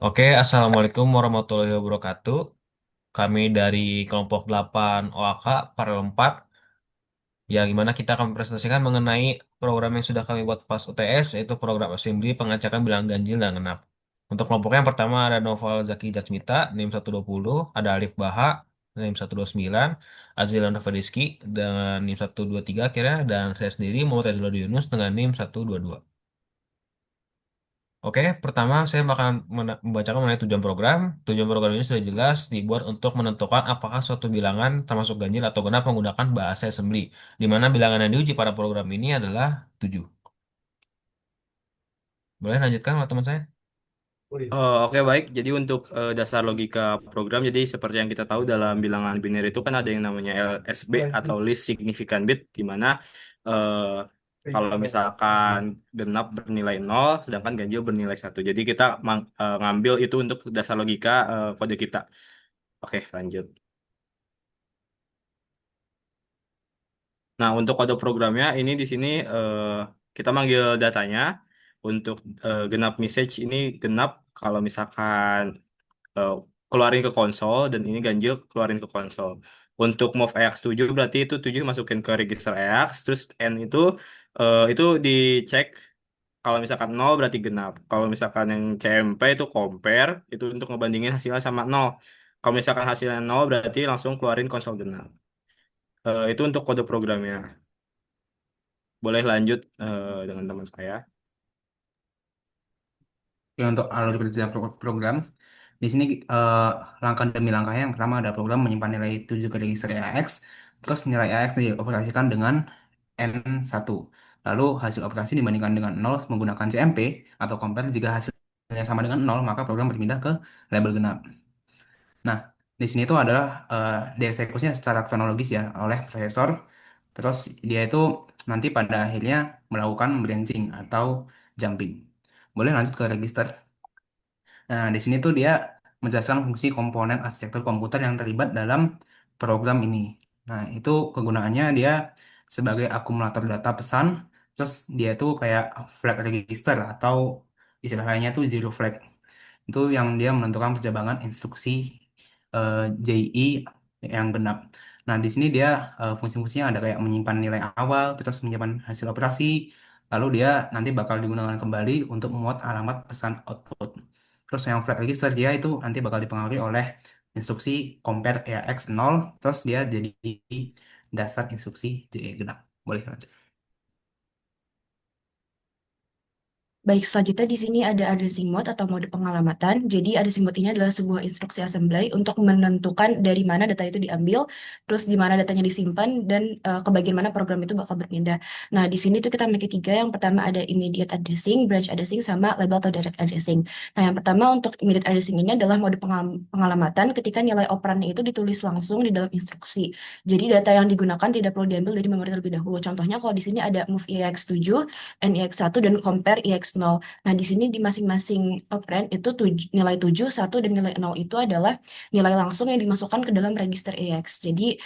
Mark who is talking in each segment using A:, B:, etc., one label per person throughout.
A: Oke, Assalamualaikum warahmatullahi wabarakatuh. Kami dari kelompok 8 OAK, Paralel 4, yang dimana kita akan mempresentasikan mengenai program yang sudah kami buat pas UTS, yaitu program assembly pengacakan bilangan ganjil dan genap. Untuk kelompoknya yang pertama ada Noval Zaki Jatmita, NIM 120, ada Alif Baha, NIM 129, Azila Novadiski, dengan NIM 123 akhirnya, dan saya sendiri Muhammad Azilul Yunus dengan NIM 122. Oke, pertama saya akan membacakan mengenai tujuan program. Tujuan program ini sudah jelas dibuat untuk menentukan apakah suatu bilangan termasuk ganjil atau genap menggunakan bahasa assembly, di mana bilangan yang diuji pada program ini adalah 7. Boleh lanjutkan teman saya?
B: Oh, oke baik. Jadi untuk dasar logika program, jadi seperti yang kita tahu dalam bilangan biner itu kan ada yang namanya LSB atau least significant bit, di mana eh, kalau misalkan genap bernilai nol, sedangkan ganjil bernilai satu. Jadi kita ngambil itu untuk dasar logika kode kita. Oke, lanjut. Nah, untuk kode programnya ini di sini kita manggil datanya untuk genap message ini genap kalau misalkan eh, keluarin ke konsol dan ini ganjil keluarin ke konsol. Untuk move AX 7 berarti itu 7 masukin ke register AX, terus N itu dicek kalau misalkan 0 berarti genap. Kalau misalkan yang CMP itu compare, itu untuk ngebandingin hasilnya sama 0. Kalau misalkan hasilnya 0 berarti langsung keluarin konsol genap. Itu untuk kode programnya. Boleh lanjut dengan teman saya.
C: Ya, untuk alur kerja program, di sini eh, langkah demi langkahnya yang pertama ada program menyimpan nilai 7 ke register AX, terus nilai AX dioperasikan dengan N1. Lalu hasil operasi dibandingkan dengan 0 menggunakan CMP atau compare. Jika hasilnya sama dengan 0, maka program berpindah ke label genap. Nah, di sini itu adalah dieksekusinya secara kronologis ya oleh prosesor. Terus dia itu nanti pada akhirnya melakukan branching atau jumping. Boleh lanjut ke register. Nah, di sini tuh dia menjelaskan fungsi komponen arsitektur komputer yang terlibat dalam program ini. Nah, itu kegunaannya dia sebagai akumulator data pesan, terus dia itu kayak flag register atau istilah lainnya tuh zero flag. Itu yang dia menentukan perjabangan instruksi JI yang genap. Nah, di sini dia fungsi-fungsinya ada kayak menyimpan nilai awal, terus menyimpan hasil operasi, lalu dia nanti bakal digunakan kembali untuk memuat alamat pesan output. Terus yang flag register dia itu nanti bakal dipengaruhi oleh instruksi compare AX 0, terus dia jadi dasar instruksi JE genap. Boleh lanjut.
D: Baik, selanjutnya di sini ada addressing mode atau mode pengalamatan. Jadi addressing mode ini adalah sebuah instruksi assembly untuk menentukan dari mana data itu diambil, terus di mana datanya disimpan, dan ke bagian mana program itu bakal berpindah. Nah, di sini tuh kita memiliki tiga. Yang pertama ada immediate addressing, branch addressing, sama label atau direct addressing. Nah, yang pertama untuk immediate addressing ini adalah mode pengalamatan ketika nilai operannya itu ditulis langsung di dalam instruksi. Jadi data yang digunakan tidak perlu diambil dari memori terlebih dahulu. Contohnya kalau di sini ada move EX7, NEX1 dan compare EX0. Nah, di sini di masing-masing operand itu nilai 7, 1, dan nilai 0 itu adalah nilai langsung yang dimasukkan ke dalam register EX. Jadi,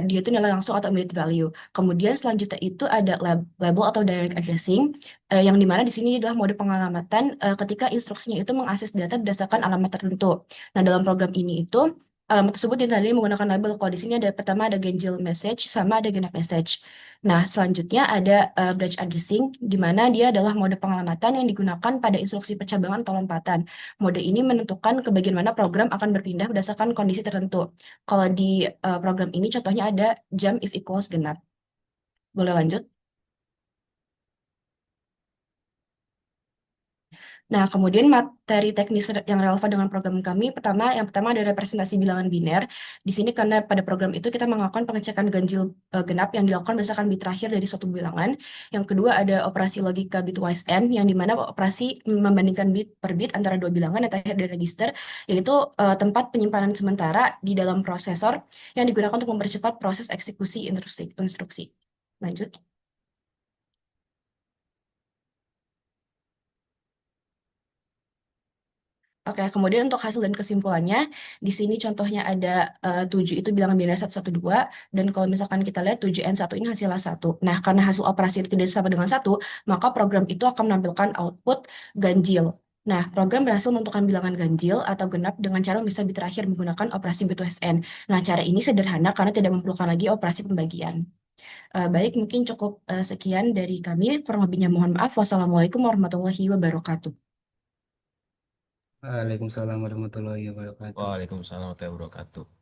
D: dia itu nilai langsung atau immediate value. Kemudian selanjutnya itu ada label atau direct addressing, yang dimana di sini adalah mode pengalamatan ketika instruksinya itu mengakses data berdasarkan alamat tertentu. Nah, dalam program ini itu alamat tersebut ditandai menggunakan label. Kalau di sini ada pertama ada ganjil message sama ada genap message. Nah, selanjutnya ada branch addressing, di mana dia adalah mode pengalamatan yang digunakan pada instruksi percabangan atau lompatan. Mode ini menentukan ke bagian mana program akan berpindah berdasarkan kondisi tertentu. Kalau di program ini contohnya ada jump if equals genap. Boleh lanjut? Nah, kemudian materi teknis yang relevan dengan program kami, yang pertama ada representasi bilangan biner. Di sini karena pada program itu kita melakukan pengecekan ganjil genap yang dilakukan berdasarkan bit terakhir dari suatu bilangan. Yang kedua ada operasi logika bitwise AND, yang dimana operasi membandingkan bit per bit antara dua bilangan yang terakhir dari register, yaitu tempat penyimpanan sementara di dalam prosesor yang digunakan untuk mempercepat proses eksekusi instruksi. Lanjut. Oke, kemudian untuk hasil dan kesimpulannya, di sini contohnya ada 7 itu bilangan biner 112, dan kalau misalkan kita lihat 7N1 ini hasilnya 1. Nah, karena hasil operasi itu tidak sama dengan 1, maka program itu akan menampilkan output ganjil. Nah, program berhasil menentukan bilangan ganjil atau genap dengan cara memisah bit terakhir menggunakan operasi B2SN. Nah, cara ini sederhana karena tidak memerlukan lagi operasi pembagian. Baik, mungkin cukup sekian dari kami. Kurang lebihnya mohon maaf. Wassalamualaikum warahmatullahi wabarakatuh.
C: Waalaikumsalam warahmatullahi wabarakatuh.
A: Waalaikumsalam warahmatullahi wabarakatuh.